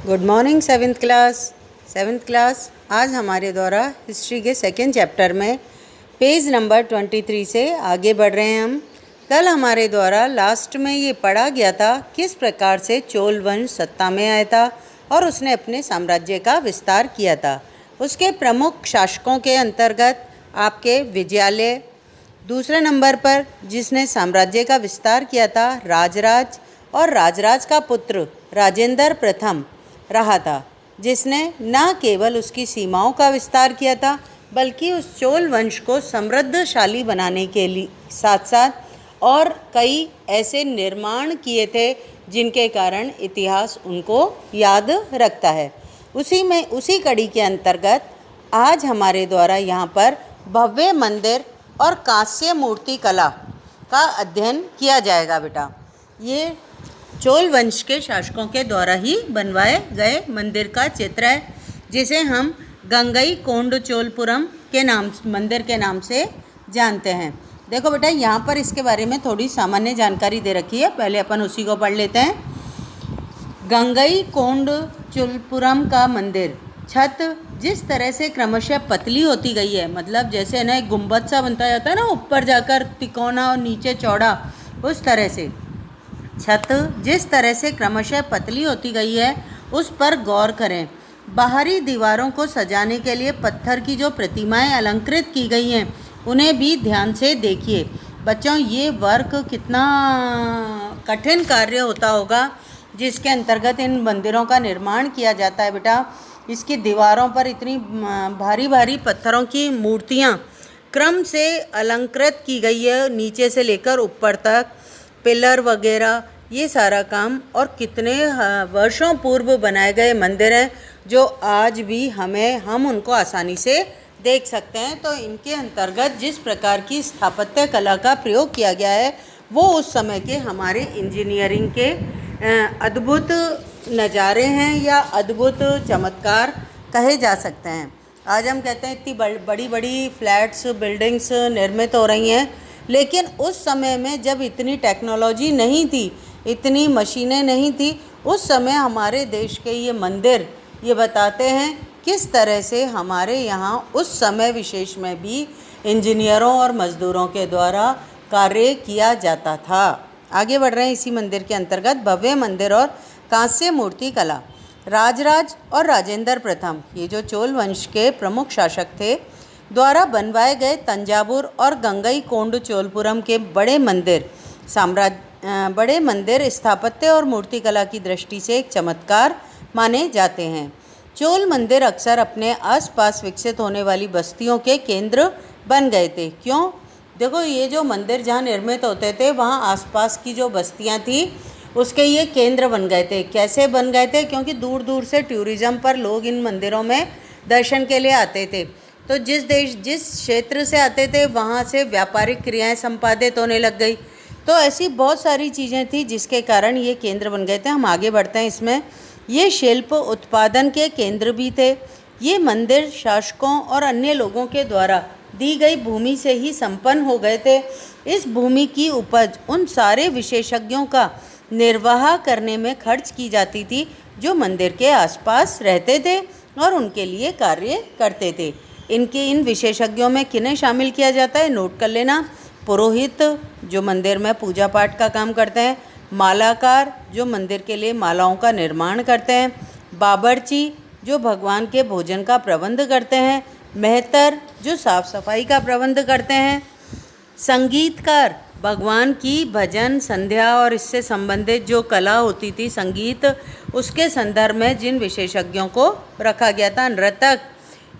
Good morning seventh class. आज हमारे द्वारा हिस्ट्री के सेकेंड चैप्टर में पेज नंबर 23 से आगे बढ़ रहे हैं हम। कल हमारे द्वारा लास्ट में ये पढ़ा गया था किस प्रकार से चोल वंश सत्ता में आया था और उसने अपने साम्राज्य का विस्तार किया था। उसके प्रमुख शासकों के अंतर्गत आपके विजयालय, दूसरे नंबर पर जिसने साम्राज्य का विस्तार किया था राजराज, और राजराज का पुत्र राजेंद्र प्रथम रहा था, जिसने न केवल उसकी सीमाओं का विस्तार किया था बल्कि उस चोल वंश को समृद्धशाली बनाने के लिए साथ साथ और कई ऐसे निर्माण किए थे जिनके कारण इतिहास उनको याद रखता है। उसी कड़ी के अंतर्गत आज हमारे द्वारा यहाँ पर भव्य मंदिर और कांस्य मूर्ति कला का अध्ययन किया जाएगा। बेटा, ये चोल वंश के शासकों के द्वारा ही बनवाए गए मंदिर का चित्र है, जिसे हम गंगईकोंडचोलपुरम के नाम मंदिर के नाम से जानते हैं। देखो बेटा, यहाँ पर इसके बारे में थोड़ी सामान्य जानकारी दे रखी है, पहले अपन उसी को पढ़ लेते हैं। गंगईकोंडचोलपुरम का मंदिर छत जिस तरह से क्रमशः पतली होती गई है, मतलब जैसे ना एक गुंबद सा बनता जाता है ना, ऊपर जाकर तिकोना और नीचे चौड़ा, उस तरह से छत जिस तरह से क्रमशः पतली होती गई है उस पर गौर करें। बाहरी दीवारों को सजाने के लिए पत्थर की जो प्रतिमाएं अलंकृत की गई हैं उन्हें भी ध्यान से देखिए। बच्चों, ये वर्क कितना कठिन कार्य होता होगा जिसके अंतर्गत इन मंदिरों का निर्माण किया जाता है। बेटा, इसकी दीवारों पर इतनी भारी भारी पत्थरों की मूर्तियाँ क्रम से अलंकृत की गई है, नीचे से लेकर ऊपर तक, पिलर वगैरह, ये सारा काम, और कितने वर्षों पूर्व बनाए गए मंदिर हैं जो आज भी हम उनको आसानी से देख सकते हैं। तो इनके अंतर्गत जिस प्रकार की स्थापत्य कला का प्रयोग किया गया है वो उस समय के हमारे इंजीनियरिंग के अद्भुत नज़ारे हैं या अद्भुत चमत्कार कहे जा सकते हैं। आज हम कहते हैं इतनी बड़ी बड़ी फ्लैट्स, बिल्डिंग्स निर्मित हो रही हैं, लेकिन उस समय में जब इतनी टेक्नोलॉजी नहीं थी, इतनी मशीनें नहीं थी, उस समय हमारे देश के ये मंदिर ये बताते हैं किस तरह से हमारे यहाँ उस समय विशेष में भी इंजीनियरों और मज़दूरों के द्वारा कार्य किया जाता था। आगे बढ़ रहे हैं इसी मंदिर के अंतर्गत भव्य मंदिर और कांस्य मूर्ति कला। राजराज और राजेंद्र प्रथम, ये जो चोल वंश के प्रमुख शासक थे, द्वारा बनवाए गए तंजावुर और गंगईकोंडचोलपुरम के बड़े मंदिर स्थापत्य और मूर्तिकला की दृष्टि से एक चमत्कार माने जाते हैं। चोल मंदिर अक्सर अपने आसपास विकसित होने वाली बस्तियों के केंद्र बन गए थे। क्यों? देखो, ये जो मंदिर जहाँ निर्मित होते थे वहाँ आसपास की जो बस्तियाँ थी उसके ये केंद्र बन गए थे। कैसे बन गए थे? क्योंकि दूर दूर से टूरिज़्म पर लोग इन मंदिरों में दर्शन के लिए आते थे, तो जिस क्षेत्र से आते थे वहाँ से व्यापारिक क्रियाएं संपादित होने लग गई। तो ऐसी बहुत सारी चीज़ें थी जिसके कारण ये केंद्र बन गए थे। हम आगे बढ़ते हैं इसमें। ये शिल्प उत्पादन के केंद्र भी थे। ये मंदिर शासकों और अन्य लोगों के द्वारा दी गई भूमि से ही संपन्न हो गए थे। इस भूमि की उपज उन सारे विशेषज्ञों का निर्वाह करने में खर्च की जाती थी जो मंदिर के आसपास रहते थे और उनके लिए कार्य करते थे। इन विशेषज्ञों में किन्हें शामिल किया जाता है, नोट कर लेना। पुरोहित, जो मंदिर में पूजा पाठ का काम करते हैं। मालाकार, जो मंदिर के लिए मालाओं का निर्माण करते हैं। बाबरची, जो भगवान के भोजन का प्रबंध करते हैं। मेहतर, जो साफ सफाई का प्रबंध करते हैं। संगीतकार, भगवान की भजन, संध्या और इससे संबंधित जो कला होती थी, संगीत, उसके संदर्भ में जिन विशेषज्ञों को रखा गया था। नर्तक,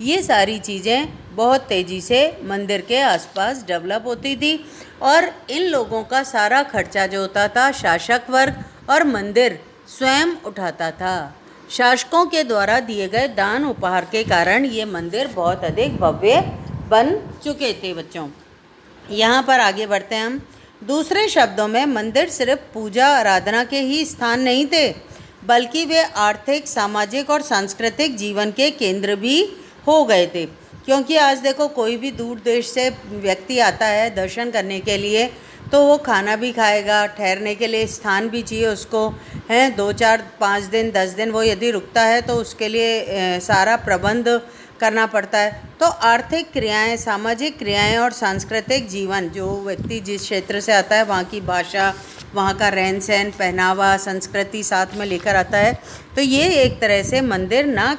ये सारी चीज़ें बहुत तेज़ी से मंदिर के आसपास डेवलप होती थी और इन लोगों का सारा खर्चा जो होता था शासक वर्ग और मंदिर स्वयं उठाता था। शासकों के द्वारा दिए गए दान उपहार के कारण ये मंदिर बहुत अधिक भव्य बन चुके थे। बच्चों, यहाँ पर आगे बढ़ते हैं हम। दूसरे शब्दों में मंदिर सिर्फ पूजा आराधना के ही स्थान नहीं थे, बल्कि वे आर्थिक, सामाजिक और सांस्कृतिक जीवन के केंद्र भी हो गए थे। क्योंकि आज देखो, कोई भी दूर देश से व्यक्ति आता है दर्शन करने के लिए, तो वो खाना भी खाएगा, ठहरने के लिए स्थान भी चाहिए उसको, हैं 2 4 5 दिन 10 दिन वो यदि रुकता है तो उसके लिए सारा प्रबंध करना पड़ता है। तो आर्थिक क्रियाएं, सामाजिक क्रियाएं और सांस्कृतिक जीवन, जो व्यक्ति जिस क्षेत्र से आता है वहाँ की भाषा, वहाँ का रहन सहन, पहनावा, संस्कृति साथ में लेकर आता है। तो ये एक तरह से मंदिर ना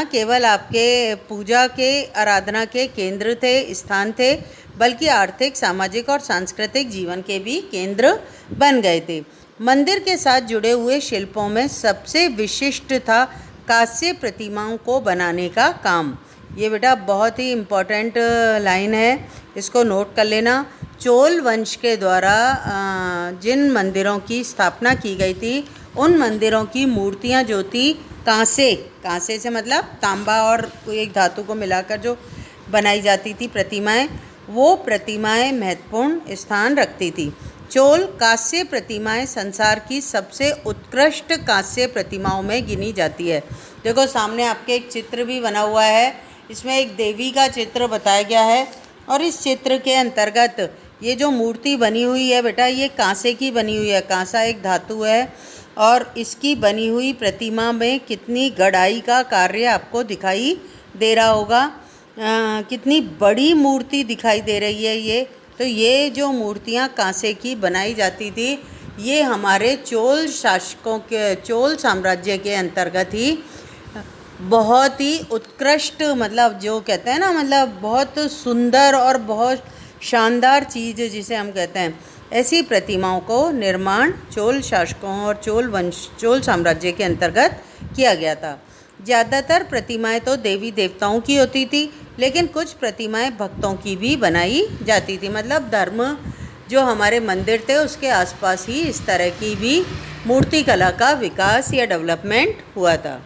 केवल आपके पूजा के, आराधना के केंद्र थे, स्थान थे, बल्कि आर्थिक, सामाजिक और सांस्कृतिक जीवन के भी केंद्र बन गए थे। मंदिर के साथ जुड़े हुए शिल्पों में सबसे विशिष्ट था कांस्य प्रतिमाओं को बनाने का काम। ये बेटा बहुत ही इम्पोर्टेंट लाइन है, इसको नोट कर लेना। चोल वंश के द्वारा जिन मंदिरों की स्थापना की गई थी, उन मंदिरों की मूर्तियाँ जो थी कांसे से मतलब तांबा और कोई एक धातु को मिलाकर जो बनाई जाती थी प्रतिमाएं, वो प्रतिमाएं महत्वपूर्ण स्थान रखती थी। चोल कांस्य प्रतिमाएं संसार की सबसे उत्कृष्ट कांस्य प्रतिमाओं में गिनी जाती है। देखो सामने आपके एक चित्र भी बना हुआ है, इसमें एक देवी का चित्र बताया गया है और इस चित्र के अंतर्गत ये जो मूर्ति बनी हुई है बेटा, ये कांसे की बनी हुई है। कांसा एक धातु है और इसकी बनी हुई प्रतिमा में कितनी गहराई का कार्य आपको दिखाई दे रहा होगा, कितनी बड़ी मूर्ति दिखाई दे रही है ये। तो ये जो मूर्तियाँ कांसे की बनाई जाती थी, ये हमारे चोल शासकों के, चोल साम्राज्य के अंतर्गत ही बहुत ही उत्कृष्ट, मतलब जो कहते हैं ना, मतलब बहुत सुंदर और बहुत शानदार चीज़ जिसे हम कहते हैं, ऐसी प्रतिमाओं को निर्माण चोल शासकों और चोल साम्राज्य के अंतर्गत किया गया था। ज़्यादातर प्रतिमाएं तो देवी देवताओं की होती थी, लेकिन कुछ प्रतिमाएं भक्तों की भी बनाई जाती थी। मतलब धर्म जो हमारे मंदिर थे उसके आसपास ही इस तरह की भी मूर्ति कला का विकास या डेवलपमेंट हुआ था।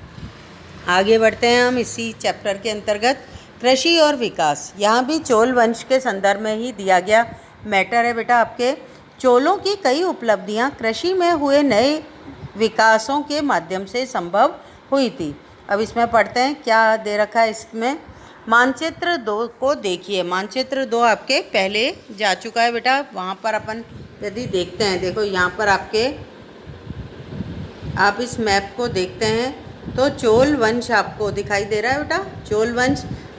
आगे बढ़ते हैं हम इसी चैप्टर के अंतर्गत, कृषि और विकास। यहाँ भी चोल वंश के संदर्भ में ही दिया गया मैटर है बेटा आपके। चोलों की कई उपलब्धियाँ कृषि में हुए नए विकासों के माध्यम से संभव हुई थी। अब इसमें पढ़ते हैं क्या दे रखा है इसमें। मानचित्र 2 को देखिए। मानचित्र 2 आपके पहले जा चुका है बेटा, वहाँ पर अपन यदि देखते हैं, देखो यहाँ पर आपके, आप इस मैप को देखते हैं तो चोल वंश आपको दिखाई दे रहा है बेटा।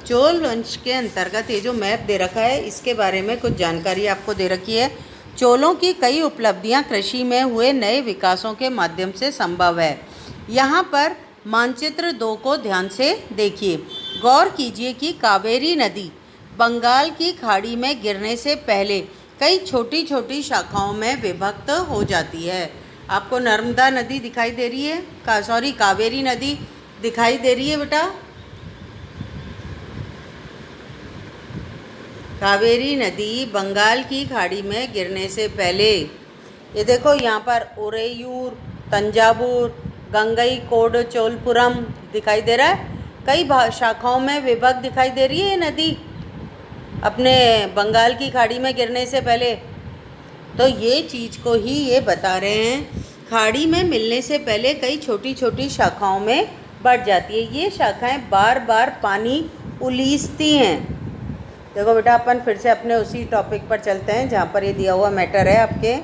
चोल वंश के अंतर्गत ये जो मैप दे रखा है, इसके बारे में कुछ जानकारी आपको दे रखी है। चोलों की कई उपलब्धियां कृषि में हुए नए विकासों के माध्यम से संभव है। यहाँ पर मानचित्र 2 को ध्यान से देखिए। गौर कीजिए कि कावेरी नदी बंगाल की खाड़ी में गिरने से पहले कई छोटी छोटी शाखाओं में विभक्त हो जाती है। आपको नर्मदा नदी दिखाई दे रही है, कावेरी नदी दिखाई दे रही है बेटा। कावेरी नदी बंगाल की खाड़ी में गिरने से पहले, ये देखो यहाँ पर उरेयूर, तंजावुर, गंगईकोड, चोलपुरम दिखाई दे रहा है। कई शाखाओं में विभक्त दिखाई दे रही है ये नदी अपने बंगाल की खाड़ी में गिरने से पहले। तो ये चीज़ को ही ये बता रहे हैं, खाड़ी में मिलने से पहले कई छोटी छोटी शाखाओं में बढ़ जाती है। ये शाखाएं बार बार पानी उलीसती हैं। देखो बेटा अपन फिर से अपने उसी टॉपिक पर चलते हैं जहाँ पर ये दिया हुआ मैटर है आपके।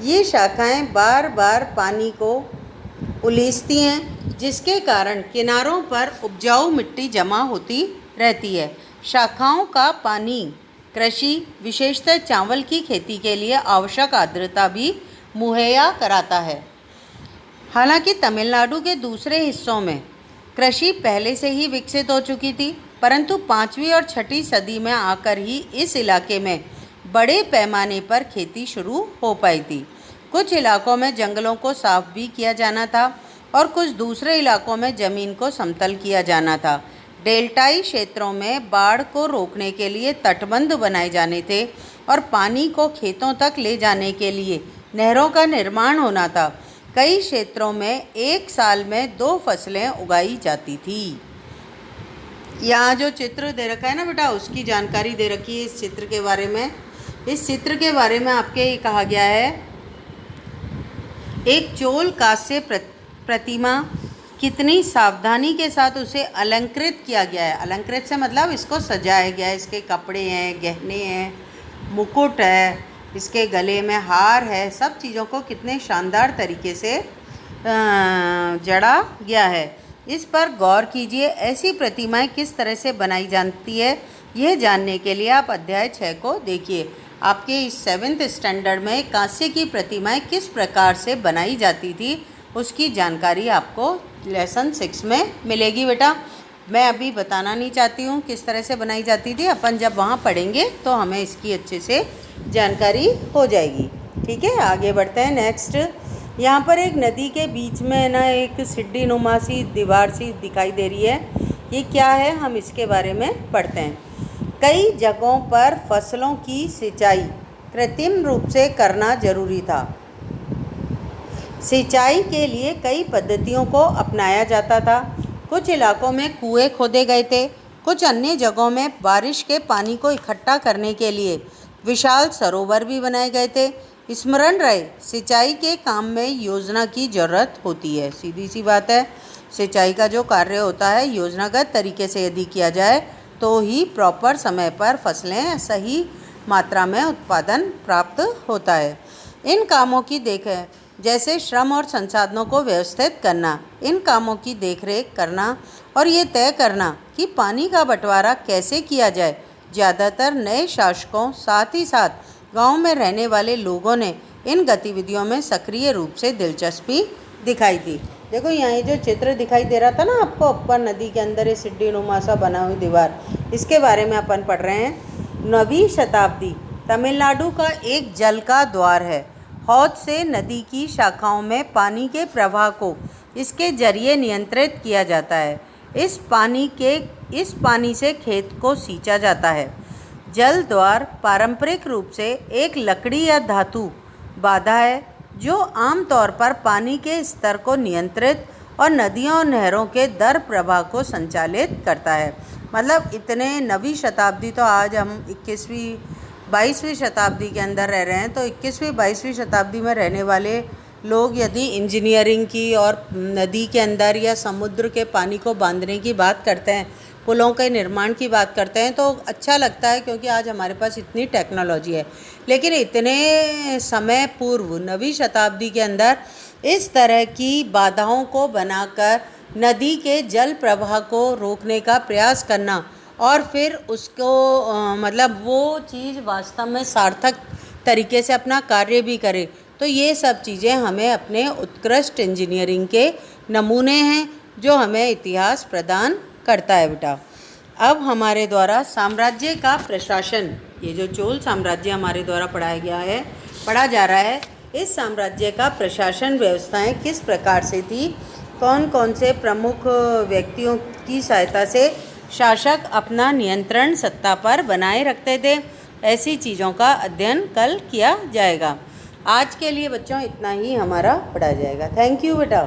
ये शाखाएं बार बार पानी को उलीसती हैं, जिसके कारण किनारों पर उपजाऊ मिट्टी जमा होती रहती है। शाखाओं का पानी कृषि, विशेषतः चावल की खेती के लिए आवश्यक आर्द्रता भी मुहैया कराता है। हालांकि तमिलनाडु के दूसरे हिस्सों में कृषि पहले से ही विकसित हो चुकी थी, परंतु 5वीं और 6ठी सदी में आकर ही इस इलाके में बड़े पैमाने पर खेती शुरू हो पाई थी। कुछ इलाकों में जंगलों को साफ भी किया जाना था और कुछ दूसरे इलाकों में ज़मीन को समतल किया जाना था। डेल्टाई क्षेत्रों में बाढ़ को रोकने के लिए तटबंध बनाए जाने थे और पानी को खेतों तक ले जाने के लिए नहरों का निर्माण होना था। कई क्षेत्रों में एक साल में 2 फसलें उगाई जाती थी। यहाँ जो चित्र दे रखा है ना बेटा, उसकी जानकारी दे रखी है इस चित्र के बारे में। इस चित्र के बारे में आपके ये कहा गया है, एक चोल कांस्य प्रतिमा कितनी सावधानी के साथ उसे अलंकृत किया गया है। अलंकृत से मतलब इसको सजाया गया है, इसके कपड़े हैं, गहने हैं, मुकुट है, इसके गले में हार है, सब चीज़ों को कितने शानदार तरीके से जड़ा गया है। इस पर गौर कीजिए। ऐसी प्रतिमाएं किस तरह से बनाई जाती है, यह जानने के लिए आप अध्याय 6 को देखिए। आपके इस 7th स्टैंडर्ड में कांसे की प्रतिमाएं किस प्रकार से बनाई जाती थी, उसकी जानकारी आपको लेसन 6 में मिलेगी बेटा। मैं अभी बताना नहीं चाहती हूँ किस तरह से बनाई जाती थी, अपन जब वहाँ पढ़ेंगे तो हमें इसकी अच्छे से जानकारी हो जाएगी। ठीक है, आगे बढ़ते हैं। नेक्स्ट, यहाँ पर एक नदी के बीच में ना एक सीढ़ी नुमा सी दीवार सी दिखाई दे रही है। ये क्या है, हम इसके बारे में पढ़ते हैं। कई जगहों पर फसलों की सिंचाई कृत्रिम रूप से करना जरूरी था। सिंचाई के लिए कई पद्धतियों को अपनाया जाता था। कुछ इलाकों में कुएं खोदे गए थे, कुछ अन्य जगहों में बारिश के पानी को इकट्ठा करने के लिए विशाल सरोवर भी बनाए गए थे। स्मरण रहे, सिंचाई के काम में योजना की ज़रूरत होती है। सीधी सी बात है, सिंचाई का जो कार्य होता है योजनागत तरीके से यदि किया जाए तो ही प्रॉपर समय पर फसलें सही मात्रा में उत्पादन प्राप्त होता है। इन कामों की जैसे श्रम और संसाधनों को व्यवस्थित करना, इन कामों की देखरेख करना और ये तय करना कि पानी का बंटवारा कैसे किया जाए, ज़्यादातर नए शासकों साथ ही साथ गांव में रहने वाले लोगों ने इन गतिविधियों में सक्रिय रूप से दिलचस्पी दिखाई थी। देखो यहाँ जो चित्र दिखाई दे रहा था ना आपको, अपर नदी के अंदर ये सीढ़ी नुमा सा बना हुई दीवार, इसके बारे में अपन पढ़ रहे हैं। 9वीं शताब्दी तमिलनाडु का एक जल का द्वार है। हौद से नदी की शाखाओं में पानी के प्रवाह को इसके जरिए नियंत्रित किया जाता है। इस पानी से खेत को सींचा जाता है। जल द्वार पारंपरिक रूप से एक लकड़ी या धातु बाधा है जो आमतौर पर पानी के स्तर को नियंत्रित और नदियों और नहरों के दर प्रवाह को संचालित करता है। मतलब इतने 9वीं शताब्दी, तो आज हम 22वीं शताब्दी के अंदर रह रहे हैं, तो 21वीं-22वीं शताब्दी में रहने वाले लोग यदि इंजीनियरिंग की और नदी के अंदर या समुद्र के पानी को बांधने की बात करते हैं, पुलों के निर्माण की बात करते हैं, तो अच्छा लगता है क्योंकि आज हमारे पास इतनी टेक्नोलॉजी है। लेकिन इतने समय पूर्व 9वीं शताब्दी के अंदर इस तरह की बाधाओं को बनाकर नदी के जल प्रवाह को रोकने का प्रयास करना और फिर उसको मतलब वो चीज़ वास्तव में सार्थक तरीके से अपना कार्य भी करे, तो ये सब चीज़ें हमें अपने उत्कृष्ट इंजीनियरिंग के नमूने हैं जो हमें इतिहास प्रदान करता है बेटा। अब हमारे द्वारा साम्राज्य का प्रशासन, ये जो चोल साम्राज्य हमारे द्वारा पढ़ा जा रहा है, इस साम्राज्य का प्रशासन व्यवस्थाएं किस प्रकार से थी, कौन कौन से प्रमुख व्यक्तियों की सहायता से शासक अपना नियंत्रण सत्ता पर बनाए रखते थे, ऐसी चीज़ों का अध्ययन कल किया जाएगा। आज के लिए बच्चों इतना ही हमारा पढ़ा जाएगा। थैंक यू बेटा।